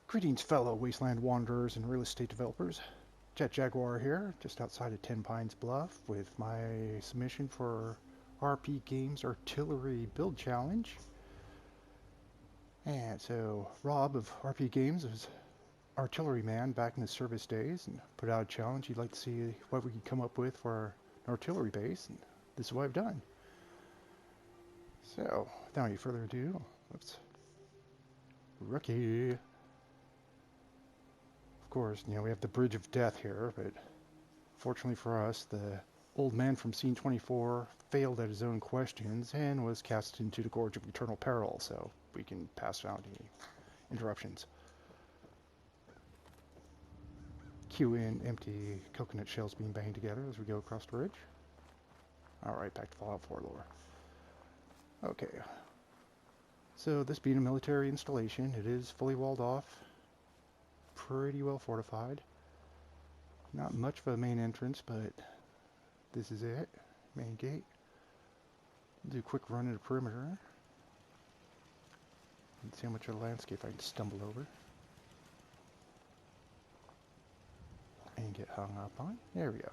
Greetings, fellow wasteland wanderers and real estate developers. Jet Jaguar here, just outside of Tenpines Bluff, with my submission for RP Games Artillery Build Challenge. And so, Rob of RP Games was artilleryman back in the service days and put out a challenge. He'd like to see what we could come up with for an artillery base, and this is what I've done. So, without any further ado, let's rookie. Of course, we have the Bridge of Death here, but fortunately for us, the old man from Scene 24 failed at his own questions and was cast into the Gorge of Eternal Peril, so we can pass out any interruptions. Cue in empty coconut shells being banged together as we go across the ridge. Alright, back to Fallout 4 lore. Okay. So this being a military installation, it is fully walled off. Pretty well fortified. Not much of a main entrance, but this is it. Main gate. Do a quick run of the perimeter. And see how much of the landscape I can stumble over. And get hung up on. There we go.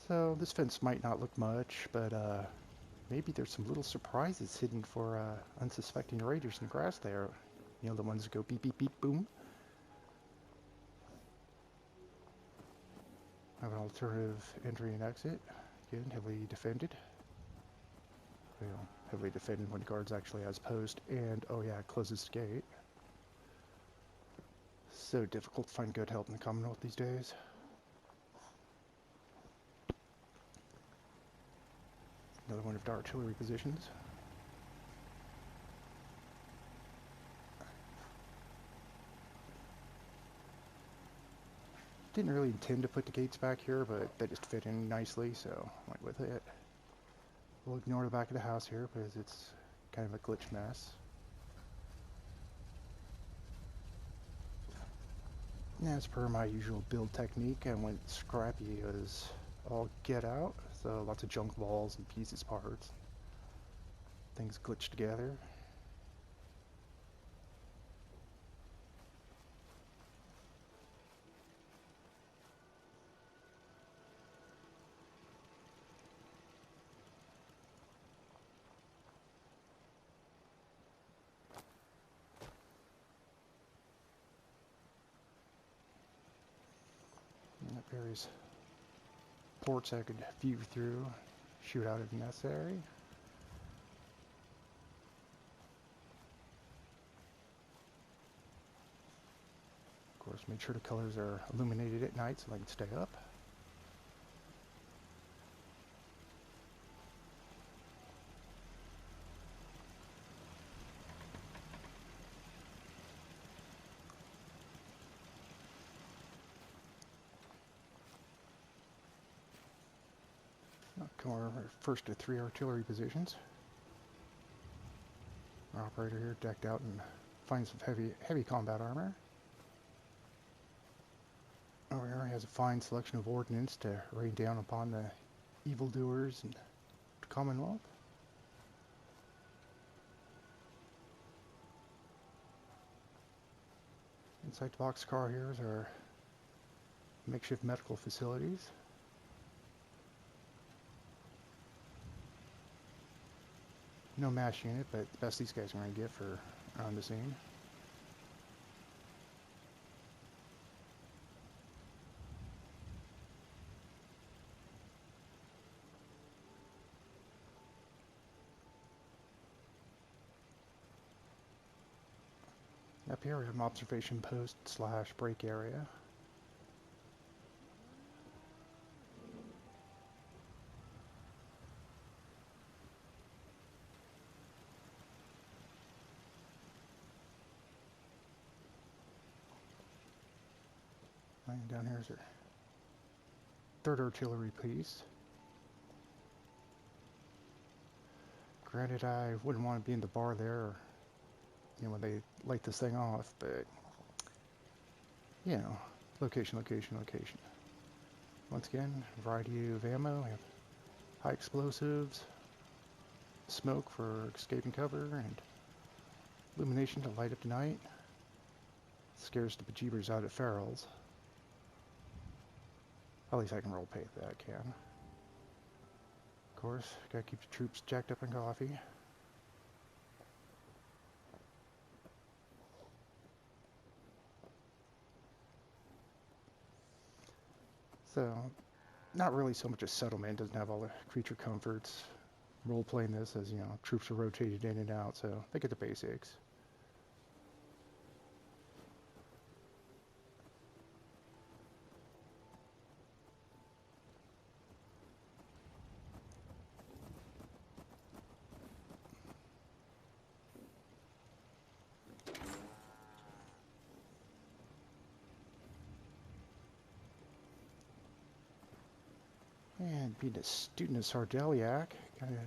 So this fence might not look much, but maybe there's some little surprises hidden for unsuspecting raiders in the grass there. You know, the ones that go beep, beep, beep, boom. Have an alternative entry and exit. Again, heavily defended. Well, heavily defended when guards actually has post. And, oh yeah, it closes the gate. So difficult to find good help in the Commonwealth these days. Another one of the artillery positions. Didn't really intend to put the gates back here, but they just fit in nicely, so I went with it. We'll ignore the back of the house here because it's kind of a glitch mess. And as per my usual build technique, I went scrappy as all get out, so lots of junk walls and pieces, parts. Things glitched together. Various ports I could view through, shoot out if necessary. Of course, make sure the colors are illuminated at night so I can stay up. Come over first to 3 artillery positions. Our operator here decked out and finds some heavy combat armor. Over here he has a fine selection of ordnance to rain down upon the evildoers and the Commonwealth. Inside the boxcar here is our makeshift medical facilities. No mass unit, but the best these guys are going to get for on the scene. Up here we have an observation post / break area. And down here is our 3rd artillery piece. Granted, I wouldn't want to be in the bar there, when they light this thing off, but, location, location, location. Once again, variety of ammo. We have high explosives, smoke for escaping cover, and illumination to light up the night. Scares the bejeebers out of ferals. At least I can roleplay that, I can. Of course, gotta keep the troops jacked up in coffee. So, not really so much a settlement, doesn't have all the creature comforts. Role-playing this as, you know, troops are rotated in and out, so they get the basics. And being a student of Sardeliac, kind of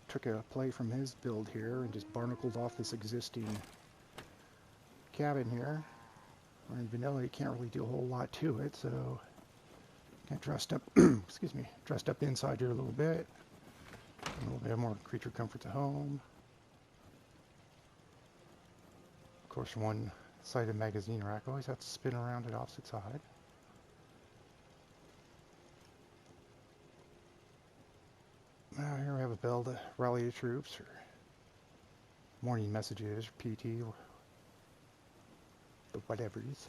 took a play from his build here and just barnacled off this existing cabin here. Where in vanilla you can't really do a whole lot to it, so got dressed up, excuse me, dressed up inside here a little bit. A little bit more creature comforts at home. Of course, one-sided magazine rack always has to spin around at opposite side. Now here we have a bell to rally the troops, or morning messages, or PT, or the whatevers.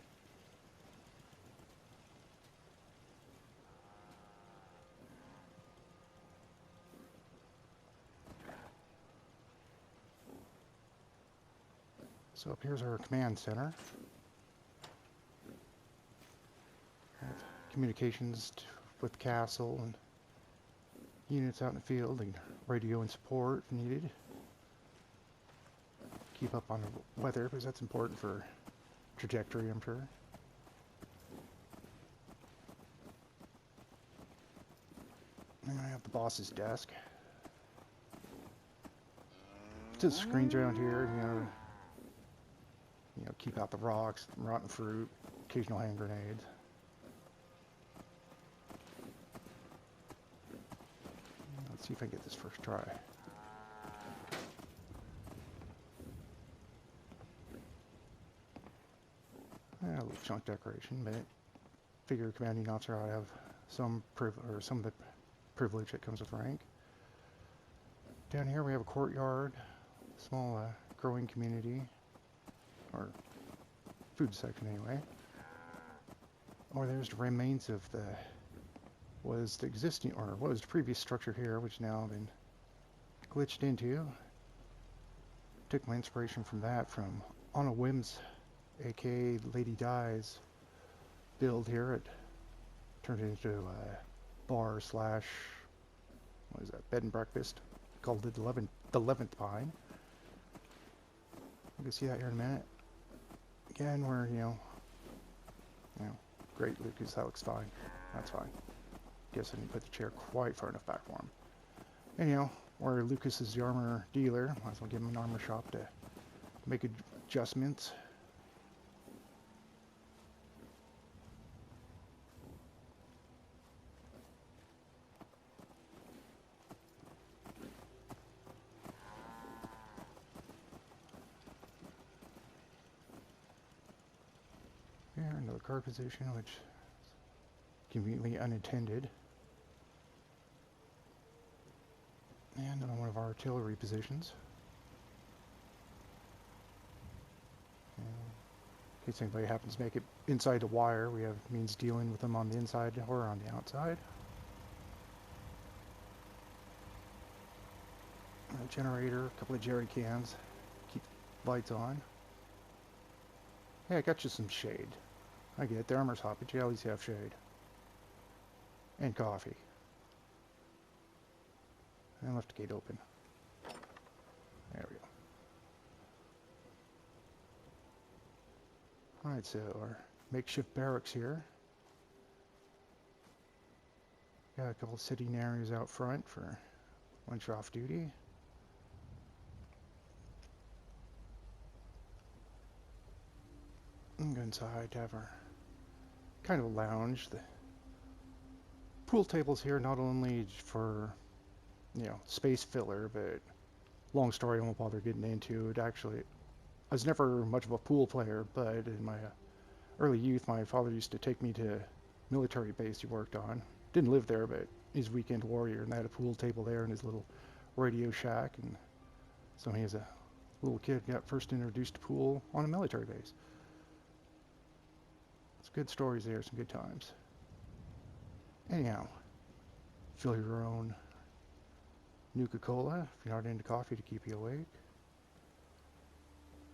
So up here's our command center. Have communications with the castle and units out in the field, and radio and support if needed. Keep up on the weather because that's important for trajectory, I'm sure. And I have the boss's desk. Just screens around here, you know, keep out the rocks, rotten fruit, occasional hand grenades. Let's see if I can get this first try. A little chunk decoration, but figure commanding officer ought to have some of the privilege that comes with rank. Down here we have a courtyard, small growing community, or food section anyway. Or there's the remains of the was the previous structure here, which now been glitched into. Took my inspiration from that from On a Whim's, aka Lady Di's build here. It turned into a bar slash, what is that, bed and breakfast, called the 11th Pine. You can see that here in a minute. Again, where, you know, great, Lucas, that looks fine. That's fine. Guess I didn't put the chair quite far enough back for him. Anyhow, where Lucas is the armor dealer, might as well give him an armor shop to make adjustments. Here, another car position, which is conveniently unattended. And another one of our artillery positions. And in case anybody happens to make it inside the wire, we have means dealing with them on the inside or on the outside. A generator, a couple of jerry cans, keep lights on. Hey, I got you some shade. I get it, the armor's hot, but you at least have shade. And coffee. And left the gate open. There we go. Alright, so our makeshift barracks here. Got a couple sitting areas out front for once you're off duty. And go inside to have our kind of a lounge. The pool tables here not only for, you know, space filler, but long story I won't bother getting into. It actually I was never much of a pool player, but in my early youth, my father used to take me to military base he worked on. Didn't live there, but he's a weekend warrior, and they had a pool table there in his little radio shack. And so he, as a little kid, got first introduced to pool on a military base. It's good stories there, some good times. Anyhow, fill your own Nuka-Cola if you're not into coffee to keep you awake.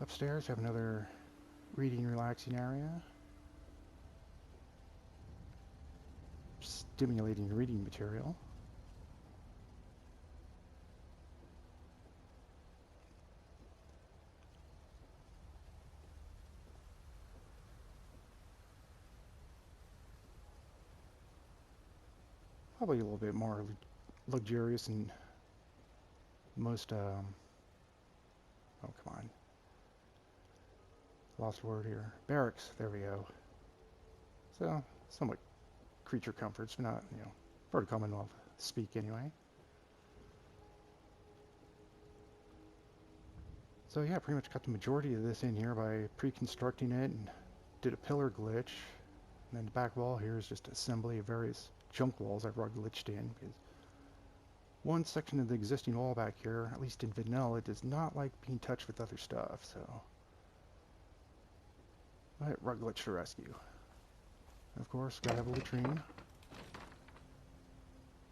Upstairs, have another reading, relaxing area. Stimulating reading material. Probably a little bit more luxurious and most, oh, come on. Lost word here. Barracks, there we go. So, somewhat creature comforts, not, part of Commonwealth speak anyway. So yeah, pretty much got the majority of this in here by pre-constructing it and did a pillar glitch. And then the back wall here is just assembly of various junk walls I've glitched in, because one section of the existing wall back here, at least in vanilla, does not like being touched with other stuff, so but rug glitch to rescue. Of course, gotta have a latrine.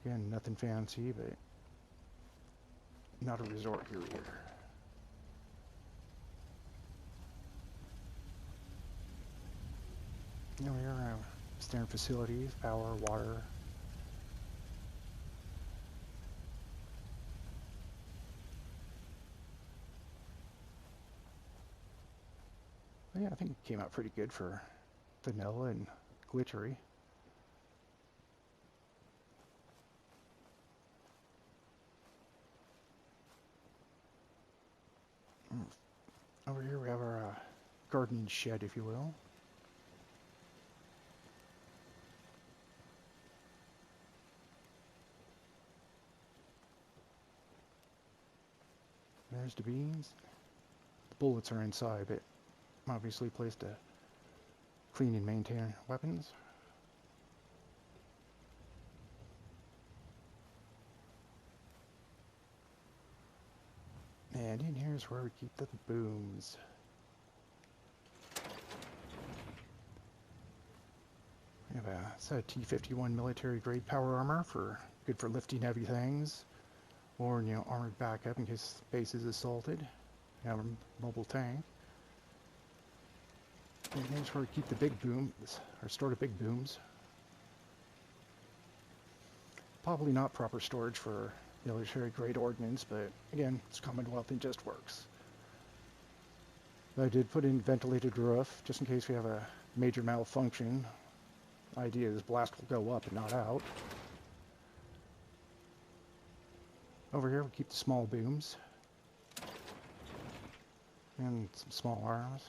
Again, nothing fancy, but not a resort here either. Here we are, standard facilities, power, water. But yeah, I think it came out pretty good for vanilla and glitchery. Over here we have our gardening shed, if you will. There's the beans. The bullets are inside, but obviously placed to clean and maintain weapons. And in here is where we keep the booms. We have a set of T-51 military grade power armor good for lifting heavy things, or armored backup in case base is assaulted. We have a mobile tank. And here's where we keep the big booms, or store the big booms. Probably not proper storage for military grade ordnance, but again, it's Commonwealth and just works. But I did put in ventilated roof, just in case we have a major malfunction. The idea is blast will go up and not out. Over here we keep the small booms. And some small arms.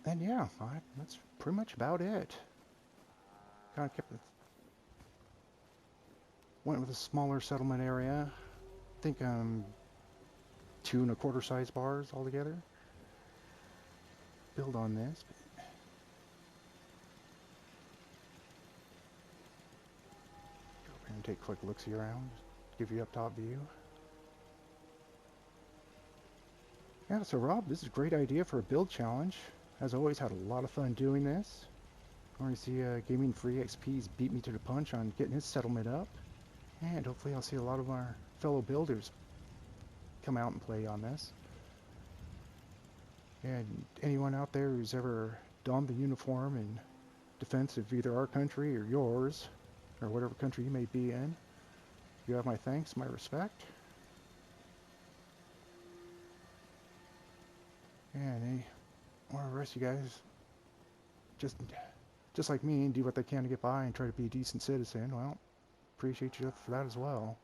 And yeah, that's pretty much about it. Kind of went with a smaller settlement area. I think 2 1/4 size bars altogether. Build on this. Go over here and take a quick look-see around. Give you up top view. Yeah, so Rob, this is a great idea for a build challenge. As always, had a lot of fun doing this. I see Gaming Free XP's beat me to the punch on getting his settlement up. And hopefully I'll see a lot of our fellow builders come out and play on this. And anyone out there who's ever donned the uniform in defense of either our country or yours, or whatever country you may be in, you have my thanks, my respect. And well, the rest of you guys, just like me, do what they can to get by and try to be a decent citizen. Well, appreciate you for that as well.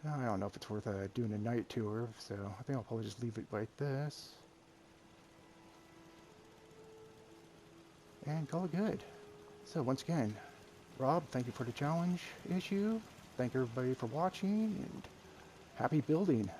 I don't know if it's worth doing a night tour, so I think I'll probably just leave it like this. And call it good. So once again, Rob, thank you for the challenge issue. Thank everybody for watching, and happy building.